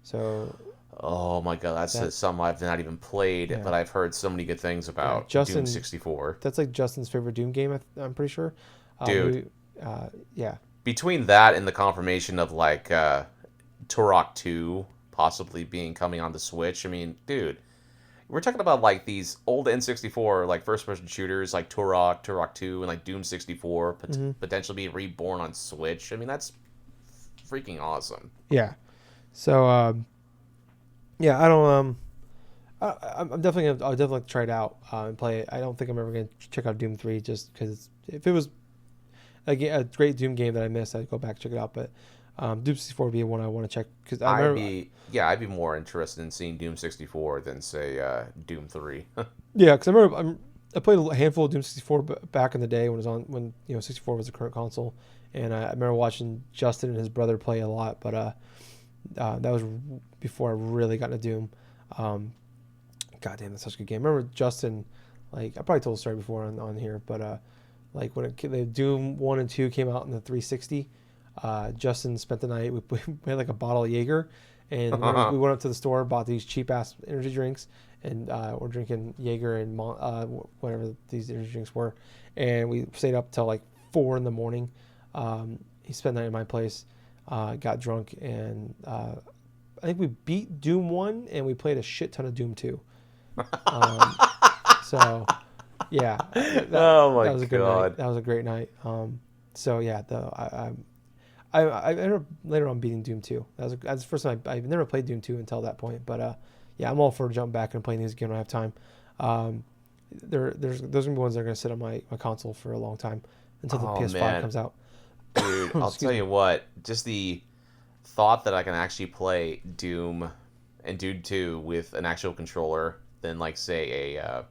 Speaker 1: So.
Speaker 2: Oh my god, that's something I've not even played, but I've heard so many good things about Doom 64.
Speaker 1: That's like Justin's favorite Doom game, I'm pretty sure.
Speaker 2: Dude.
Speaker 1: Yeah.
Speaker 2: Between that and the confirmation of like Turok 2 possibly coming on the Switch, I mean, dude, we're talking about like these old N64 like first-person shooters like Turok 2, and like Doom 64 potentially being reborn on Switch. I mean, that's freaking awesome.
Speaker 1: Yeah. So yeah, I don't. I'll definitely try it out and play it. I don't think I'm ever gonna check out Doom 3 just because if it was a great Doom game that I missed, I'd go back and check it out. But Doom 64 would be one I want to check because
Speaker 2: I'd be more interested in seeing Doom 64 than say Doom 3.
Speaker 1: Yeah, because I remember I played a handful of Doom 64 back in the day when 64 was the current console, and I remember watching Justin and his brother play a lot, but that was before I really got into Doom. God damn, that's such a good game. I remember Justin, like I probably told the story before on here, but like when the Doom 1 and 2 came out in the 360, Justin spent the night. We had like a bottle of Jaeger, and we went up to the store, bought these cheap ass energy drinks, and we're drinking Jaeger and whatever these energy drinks were, and we stayed up till like 4 a.m. He spent the night at my place. Got drunk, and I think we beat Doom 1 and we played a shit ton of Doom 2. So yeah, that was a good night. That was a great night. So yeah, I ended up later on beating Doom 2. That's the first time I've never played Doom 2 until that point. But yeah, I'm all for jumping back and playing these again when I have time. Those are gonna be ones that are gonna sit on my console for a long time until the PS5 comes out.
Speaker 2: Dude, I'll tell you what, just the thought that I can actually play Doom and Doom 2 with an actual controller than like say a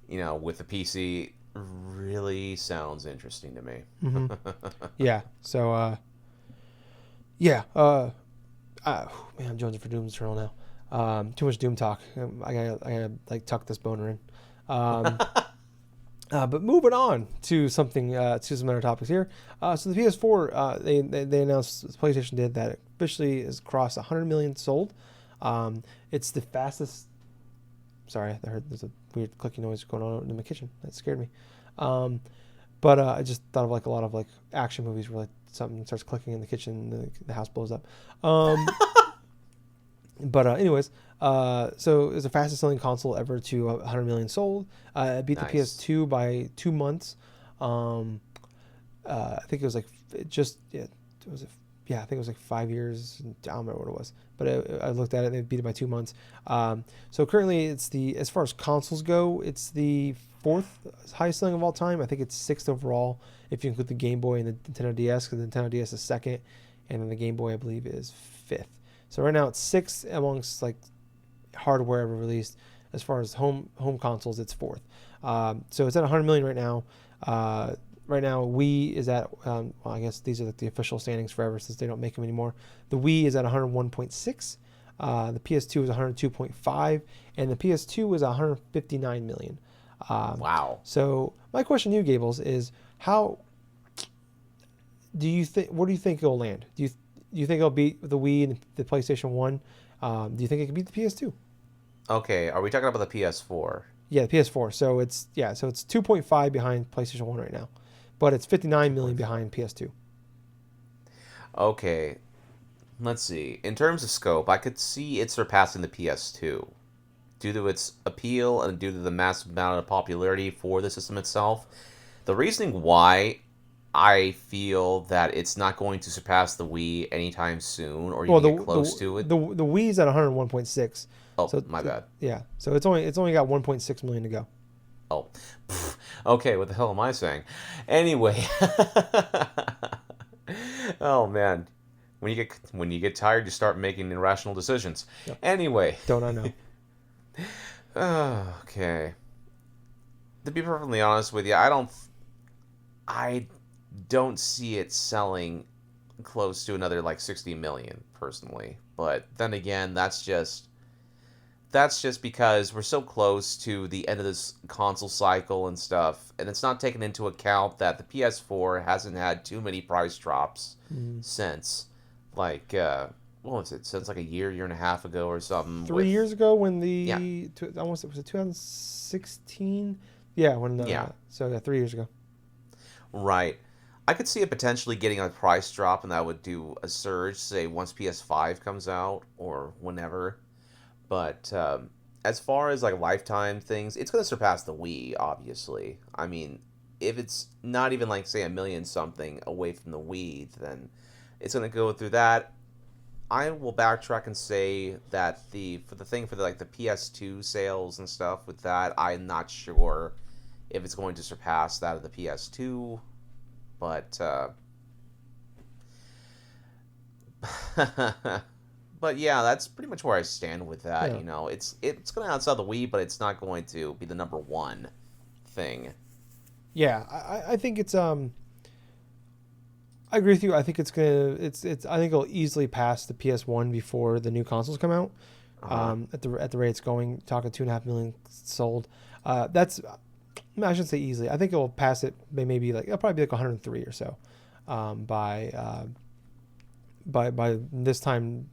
Speaker 2: with a PC really sounds interesting to me.
Speaker 1: Yeah. So man, I'm jonesing for Doom Eternal now. Too much Doom talk. I gotta like tuck this boner in. But moving on to something, to some other topics here. So the PS4, they announced, PlayStation did, that it officially has crossed 100 million sold. It's the fastest. Sorry, I heard there's a weird clicking noise going on in my kitchen. That scared me. But I just thought of like a lot of like action movies where like something starts clicking in the kitchen and the house blows up. But anyways, so it was the fastest selling console ever to 100 million sold. It beat the PS2 by 2 months. I think it was like it was yeah, I think it was like 5 years. I don't remember what it was, but I looked at it. They beat it by 2 months. So currently, as far as consoles go, it's the fourth highest selling of all time. I think it's sixth overall if you include the Game Boy and the Nintendo DS, because the Nintendo DS is second, and then the Game Boy, I believe, is fifth. So right now it's sixth amongst like hardware ever released. As far as home consoles, it's fourth. So it's at 100 million right now. Right now, Wii is at, well, I guess these are like the official standings forever since they don't make them anymore. The Wii is at 101.6. The PS2 is 102.5, and the PS2 was 159 million.
Speaker 2: Wow.
Speaker 1: So my question to you, Gables, is how do you think? Where do you think it'll land? Do you think it'll beat the Wii and the PlayStation 1? Do you think it can beat the PS2?
Speaker 2: Okay, are we talking about the PS4?
Speaker 1: Yeah, the PS4. So it's 2.5 behind PlayStation 1 right now, but it's 59 million behind PS2.
Speaker 2: Okay, let's see. In terms of scope, I could see it surpassing the PS2 due to its appeal and due to the massive amount of popularity for the system itself. The reasoning why I feel that it's not going to surpass the Wii anytime soon, or even get close to it.
Speaker 1: The Wii's at 101.6.
Speaker 2: Oh,
Speaker 1: so
Speaker 2: my bad.
Speaker 1: Yeah, so it's only got 1.6 million to go.
Speaker 2: Oh, okay. What the hell am I saying? Anyway, oh man, when you get tired, you start making irrational decisions. Yep. Anyway,
Speaker 1: don't I know?
Speaker 2: Okay. To be perfectly honest with you, I don't see it selling close to another like 60 million personally. But then again, that's just because we're so close to the end of this console cycle and stuff, and it's not taken into account that the PS4 hasn't had too many price drops since, like, what was it? Since like a year and a half ago or something.
Speaker 1: 3 years ago when was it 2016? Yeah, so 3 years ago.
Speaker 2: Right. I could see it potentially getting a price drop, and that would do a surge, say, once PS5 comes out or whenever. But as far as like lifetime things, it's going to surpass the Wii, obviously. I mean, if it's not even like, say, a million something away from the Wii, then it's going to go through that. I will backtrack and say that for the PS2 sales and stuff with that, I'm not sure if it's going to surpass that of the PS2. But but yeah, that's pretty much where I stand with that. Yeah. You know, it's going to outsell the Wii, but it's not going to be the number one thing.
Speaker 1: Yeah, I think it's I agree with you. I think I think it'll easily pass the PS1 before the new consoles come out. At the rate it's going, talking 2.5 million sold. I shouldn't say easily. I think it'll pass it. Maybe it'll probably be like 103 or so by this time.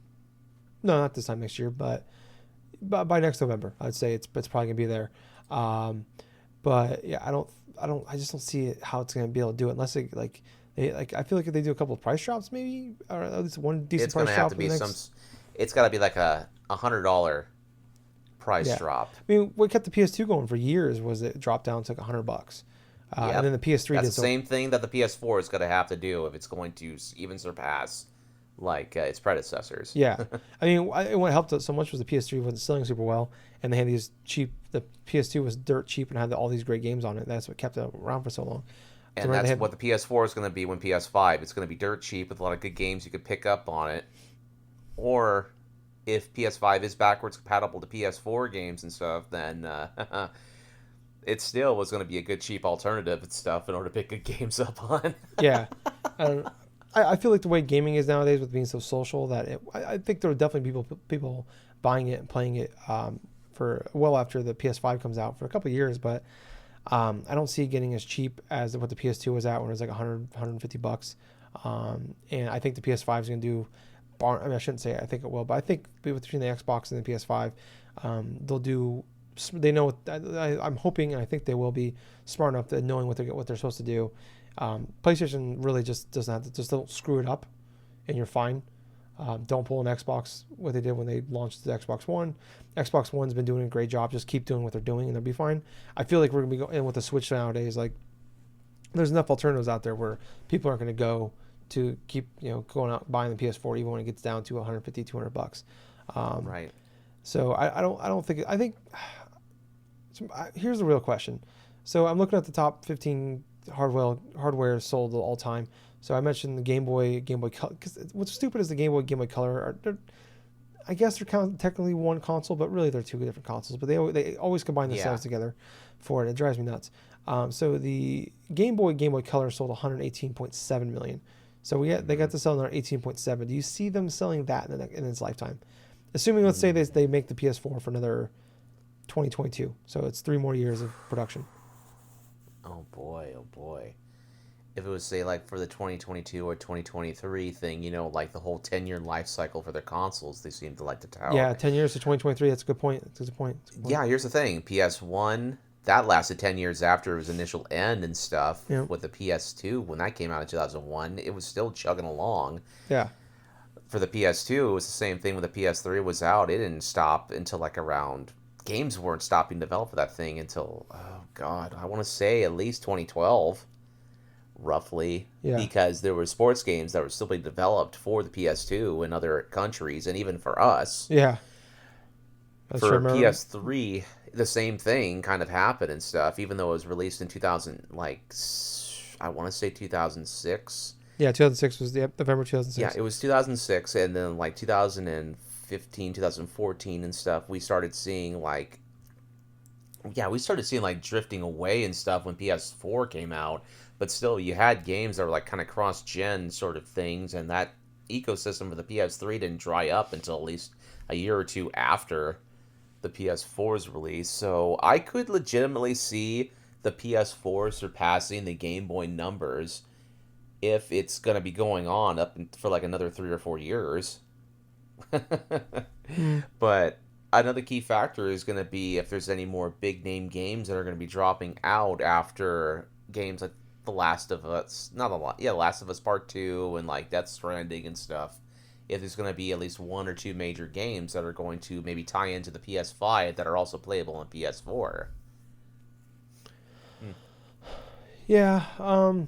Speaker 1: No, not this time next year, but by next November, I'd say it's probably gonna be there. But yeah, I just don't see how it's gonna be able to do it unless I feel like if they do a couple of price drops, maybe, or at least one decent price drop.
Speaker 2: It's got to be like a $100 price drop.
Speaker 1: I mean, what kept the PS2 going for years was it dropped down to like $100. And then the PS3
Speaker 2: That's the same thing that the PS4 is going to have to do if it's going to even surpass its predecessors.
Speaker 1: Yeah. I mean, what helped it so much was the PS3 wasn't selling super well, and they had these cheap. The PS2 was dirt cheap and had all these great games on it. That's what kept it around for so long.
Speaker 2: And that's what the PS4 is going to be when PS5. It's going to be dirt cheap with a lot of good games you could pick up on it. Or if PS5 is backwards compatible to PS4 games and stuff, then it still was going to be a good cheap alternative and stuff in order to pick good games up on.
Speaker 1: Yeah. I feel like the way gaming is nowadays with being so social that I think there are definitely people buying it and playing it for well after the PS5 comes out for a couple of years, but I don't see it getting as cheap as what the PS2 was at when it was like $100, $150. And I think the PS5 is going to do. I mean, I shouldn't say it. I think it will, but I think between the Xbox and the PS5, they'll do. They know. I'm hoping, and I think they will be smart enough to knowing what they're supposed to do. PlayStation really just doesn't have to. Just don't screw it up, and you're fine. Don't pull an Xbox what they did when they launched the Xbox One. Xbox One's been doing a great job. Just keep doing what they're doing, and they'll be fine. I feel like we're gonna be going with the Switch nowadays. Like, there's enough alternatives out there where people aren't going to go to keep going out buying the PS4 even when it gets down to $150-$200.
Speaker 2: Right.
Speaker 1: So I think here's the real question. So I'm looking at the top 15 hardware sold all time. So I mentioned the Game Boy Color. Because what's stupid is the Game Boy Color. I guess they're technically one console, but really they're two different consoles. But they always combine the sales together for it. It drives me nuts. So the Game Boy Color sold 118.7 million. So they got to sell another 18.7. Do you see them selling that in its lifetime? Assuming, let's say they make the PS4 for another 2022. So it's 3 more years of production.
Speaker 2: Oh boy. If it was, say, like for the 2022 or 2023 thing, like the whole 10-year life cycle for their consoles, they seem to like to tout.
Speaker 1: Yeah, 10 years to 2023. That's a good point.
Speaker 2: Yeah, here's the thing. PS1, that lasted 10 years after its initial end and stuff.
Speaker 1: Yeah.
Speaker 2: With the PS2, when that came out in 2001, it was still chugging along.
Speaker 1: Yeah.
Speaker 2: For the PS2, it was the same thing when the PS3 was out. It didn't stop until like around... Games weren't stopping to develop for that thing until, oh God, I want to say at least 2012. Roughly, because there were sports games that were still being developed for the PS2 in other countries, and even for us.
Speaker 1: Yeah.
Speaker 2: For PS3, the same thing kind of happened and stuff, even though it was released in 2000, I want to say 2006.
Speaker 1: Yeah, 2006 was November 2006.
Speaker 2: Yeah, it was 2006, and then like 2015, 2014 and stuff, we started seeing drifting away and stuff when PS4 came out. But still, you had games that were like kind of cross-gen sort of things, and that ecosystem for the PS3 didn't dry up until at least a year or two after the PS4's release. So I could legitimately see the PS4 surpassing the Game Boy numbers if it's going to be going on up for like another 3 or 4 years. But another key factor is going to be if there's any more big-name games that are going to be dropping out after games like The Last of Us, Last of Us Part 2 and like Death Stranding and stuff. If there's going to be at least 1 or 2 major games that are going to maybe tie into the PS5 that are also playable on PS4.
Speaker 1: Yeah, I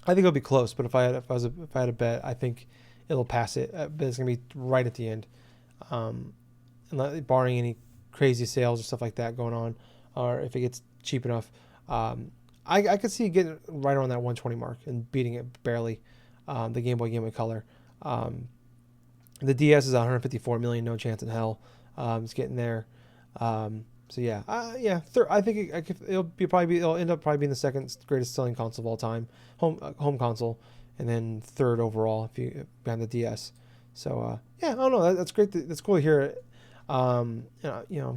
Speaker 1: think it'll be close. But if I had a bet, I think it'll pass it. But it's gonna be right at the end, barring any crazy sales or stuff like that going on, or if it gets cheap enough. I could see it getting right around that 120 mark and beating it barely. The Game Boy Color. The DS is 154 million, no chance in hell. It's getting there. So yeah, I think it'll end up probably being the second greatest selling console of all time, home console, and then third overall behind the DS. So I don't know. That's great. That's cool to hear. I'm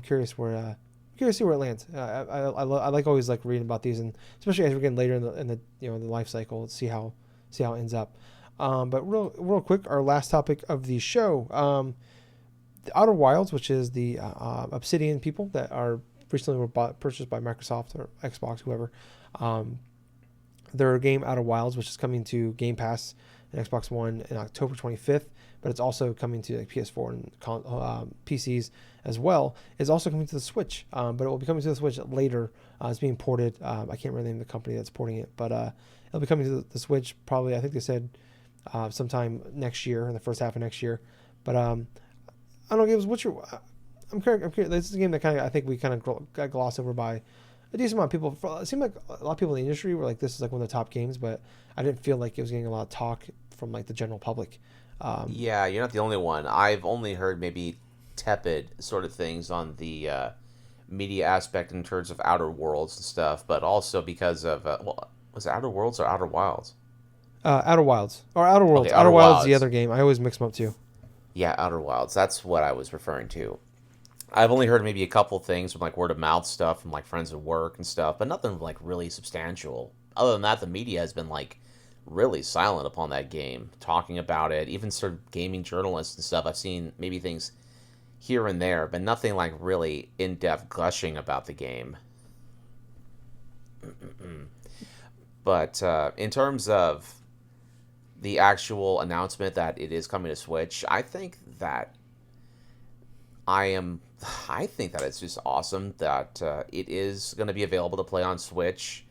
Speaker 1: curious where. Curious to see where it lands. I like always like reading about these, and especially as we're getting later in the the life cycle, see how it ends up. But real quick, our last topic of the show, the Outer Wilds, which is the Obsidian people that are recently were purchased by Microsoft or Xbox, whoever. Their game Outer Wilds, which is coming to Game Pass and Xbox One in October 25th, but it's also coming to PS4 and PCs as well. Is also coming to the Switch, but it will be coming to the Switch later. It's being ported. I can't remember the name of the company that's porting it, but it'll be coming to the Switch probably. I think they said sometime next year, in the first half of next year. But I don't know, Gables, what's your... I'm curious. This is a game that I think we kind of got glossed over by a decent amount of people. It seemed like a lot of people in the industry were like, this is like one of the top games, but I didn't feel like it was getting a lot of talk from like the general public.
Speaker 2: Yeah, you're not the only one. I've only heard maybe tepid sort of things on the media aspect in terms of Outer Worlds and stuff, but also because of... was it Outer Worlds or Outer Wilds?
Speaker 1: Outer Wilds. Or Outer Worlds.
Speaker 2: Okay,
Speaker 1: Outer Wilds is the other game. I always mix them up too.
Speaker 2: Yeah, Outer Wilds. That's what I was referring to. I've only heard maybe a couple things from like word of mouth stuff from like friends at work and stuff, but nothing like really substantial. Other than that, the media has been like really silent upon that game, talking about it. Even sort of gaming journalists and stuff, I've seen maybe things here and there, but nothing like really in-depth gushing about the game. But in terms of the actual announcement that it is coming to Switch, I think that it's just awesome that it is going to be available to play on Switch.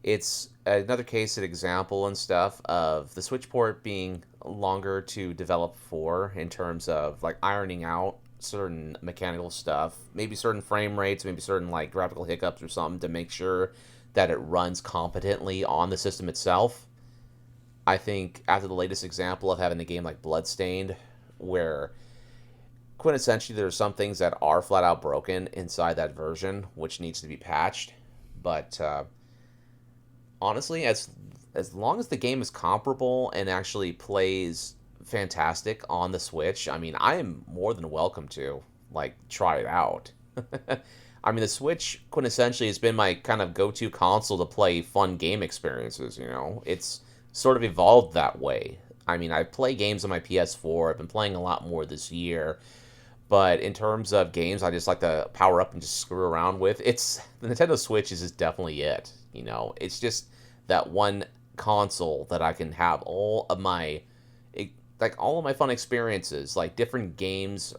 Speaker 2: it's another case and example and stuff of the Switch port being longer to develop for in terms of like ironing out certain mechanical stuff, maybe certain frame rates, maybe certain like graphical hiccups or something to make sure that it runs competently on the system itself. I think after the latest example of having a game like Bloodstained, where quintessentially there are some things that are flat out broken inside that version, which needs to be patched. But honestly, as long as the game is comparable and actually plays fantastic on the Switch, I mean, I am more than welcome to like try it out. I mean, the Switch quintessentially has been my kind of go-to console to play fun game experiences, you know. It's sort of evolved that way. I mean, I play games on my PS4. I've been playing a lot more this year. But in terms of games I just like to power up and just screw around with, it's the Nintendo Switch is just definitely it. You know, it's just that one console that I can have all of my fun experiences, like different games.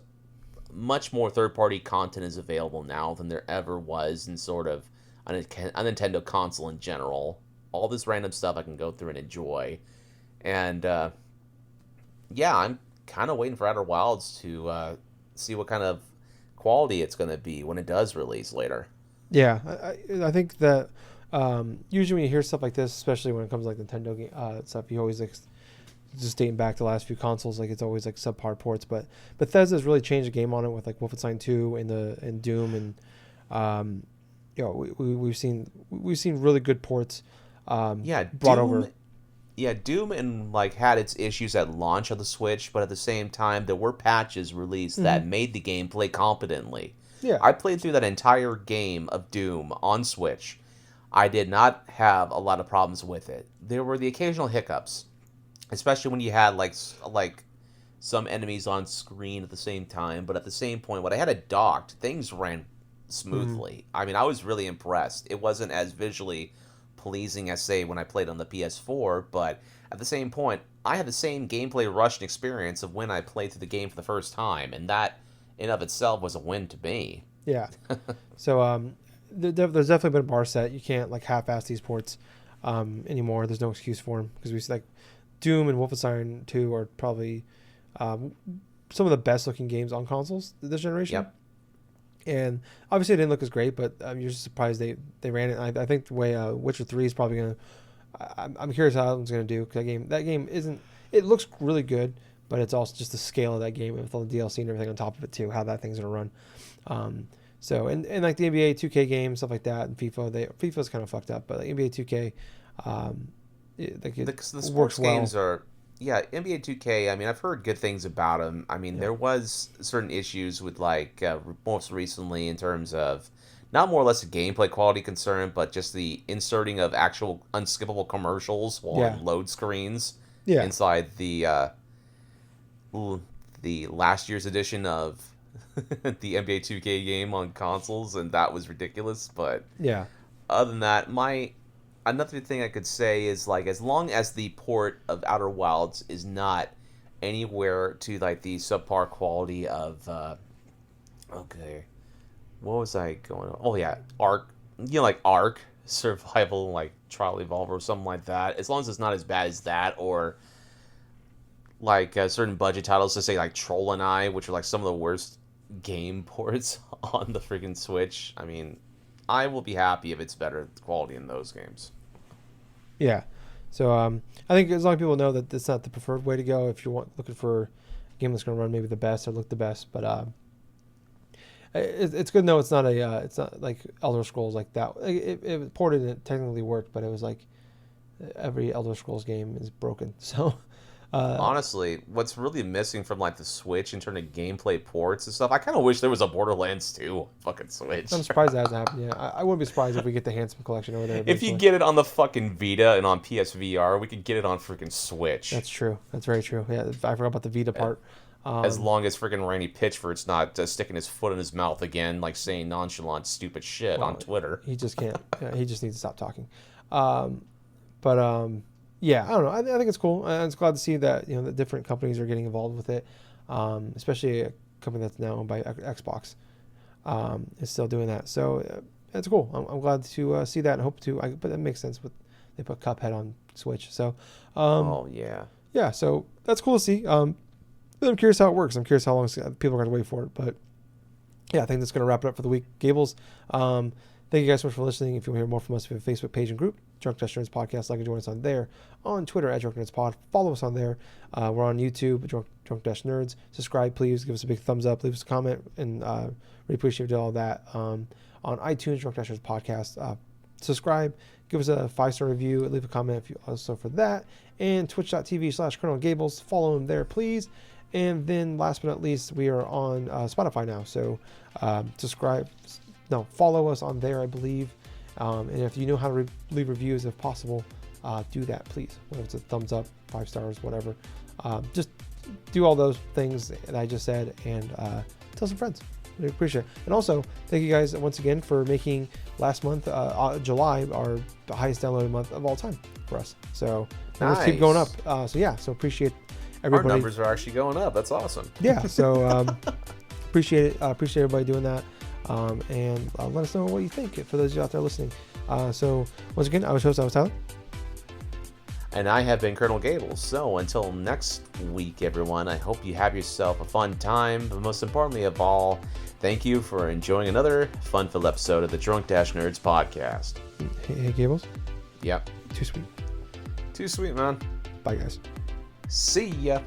Speaker 2: Much more third-party content is available now than there ever was in sort of a Nintendo console in general. All this random stuff I can go through and enjoy. And yeah, I'm kind of waiting for Outer Wilds to see what kind of quality it's going to be when it does release later.
Speaker 1: Yeah, I think that usually when you hear stuff like this, especially when it comes to like Nintendo stuff, you always like just dating back to the last few consoles, like it's always like subpar ports. But Bethesda's really changed the game on it with like Wolfenstein 2 and Doom, and you know we've seen really good ports. Brought over.
Speaker 2: Yeah, Doom and like had its issues at launch of the Switch, but at the same time there were patches released that made the game play competently.
Speaker 1: Yeah,
Speaker 2: I played through that entire game of Doom on Switch. I did not have a lot of problems with it. There were the occasional hiccups, especially when you had like some enemies on screen at the same time. But at the same point, when I had it docked, things ran smoothly. I mean, I was really impressed. It wasn't as visually pleasing as say when I played on the PS4, but at the same point, I had the same gameplay rush and experience of when I played through the game for the first time, and that in of itself was a win to me.
Speaker 1: Yeah. So there's definitely been a bar set. You can't like half-ass these ports anymore. There's no excuse for them because we see like Doom and Wolfenstein 2 are probably some of the best looking games on consoles this generation.
Speaker 2: Yep.
Speaker 1: And obviously it didn't look as great, but you're just surprised they ran it. I think the way Witcher 3 is probably going to... I'm curious how that one's going to do. Cause that game isn't... It looks really good, but it's also just the scale of that game with all the DLC and everything on top of it too, how that thing's going to run. So, and like the NBA 2K games, stuff like that, and FIFA's kind of fucked up, but like NBA 2K...
Speaker 2: the sports games are... Yeah, NBA 2K, I mean, I've heard good things about them. I mean, there was certain issues with, like, most recently in terms of not more or less a gameplay quality concern, but just the inserting of actual unskippable commercials on load screens inside the last year's edition of the NBA 2K game on consoles, and that was ridiculous. But other than that, another thing I could say is, like, as long as the port of Outer Wilds is not anywhere to, like, the subpar quality of, okay, what was I going on? Oh, yeah, Ark, like Ark, Survival, like, Trial Evolve or something like that. As long as it's not as bad as that, or, like, certain budget titles, to say, like, Troll and I, which are, like, some of the worst game ports on the freaking Switch. I mean, I will be happy if it's better quality in those games.
Speaker 1: Yeah. So I think as long as people know that it's not the preferred way to go if you're looking for a game that's going to run maybe the best or look the best. But it's good to know it's not like Elder Scrolls like that. It ported and it technically worked, but it was like every Elder Scrolls game is broken. So
Speaker 2: honestly, what's really missing from like the Switch in terms of gameplay ports and stuff, I kind of wish there was a Borderlands 2 fucking Switch.
Speaker 1: I'm surprised that hasn't happened. Yeah, I wouldn't be surprised if we get the Handsome Collection over there.
Speaker 2: If you get it on the fucking Vita and on PSVR, we could get it on freaking Switch.
Speaker 1: That's true. That's very true. Yeah, I forgot about the Vita part.
Speaker 2: As long as freaking Randy Pitchford's not sticking his foot in his mouth again, like saying nonchalant, stupid shit on Twitter.
Speaker 1: He just can't. He just needs to stop talking. Yeah, I don't know. I think it's cool. I'm just glad to see that that different companies are getting involved with it, especially a company that's now owned by Xbox is still doing that. So it's cool. I'm glad to see that and hope to. But that makes sense with they put Cuphead on Switch. So,
Speaker 2: oh yeah,
Speaker 1: yeah. So that's cool to see. I'm curious how it works. I'm curious how long people are going to wait for it. But yeah, I think that's going to wrap it up for the week. Gables, thank you guys so much for listening. If you want to hear more from us, we have a Facebook page and group, Drunk Nerds Podcast. Like and join us on there. On Twitter at Drunk Nerds Pod. Follow us on there. We're on YouTube, Drunk Nerds. Subscribe, please. Give us a big thumbs up. Leave us a comment, and really appreciate all that. On iTunes, Drunk Nerds Podcast. Subscribe. Give us a 5-star review. Leave a comment if you also for that. And twitch.tv/Colonel Gables. Follow him there, please. And then last but not least, we are on Spotify now. So follow us on there, I believe. And if you know how to leave reviews, if possible, do that, please. Whether it's a thumbs up, 5 stars, whatever. Just do all those things that I just said and tell some friends. We appreciate it. And also, thank you guys once again for making last month, July, our highest downloaded month of all time for us. So numbers keep going up. So appreciate everybody.
Speaker 2: Our numbers are actually going up. That's awesome.
Speaker 1: Yeah. So appreciate it. Appreciate everybody doing that. And let us know what you think for those of you out there listening. So once again, I was Tyler.
Speaker 2: And I have been Colonel Gables. So until next week, everyone, I hope you have yourself a fun time. But most importantly of all, thank you for enjoying another fun-filled episode of the Drunk Nerds podcast.
Speaker 1: Hey, Gables.
Speaker 2: Yep.
Speaker 1: Too sweet.
Speaker 2: Too sweet, man.
Speaker 1: Bye, guys.
Speaker 2: See ya.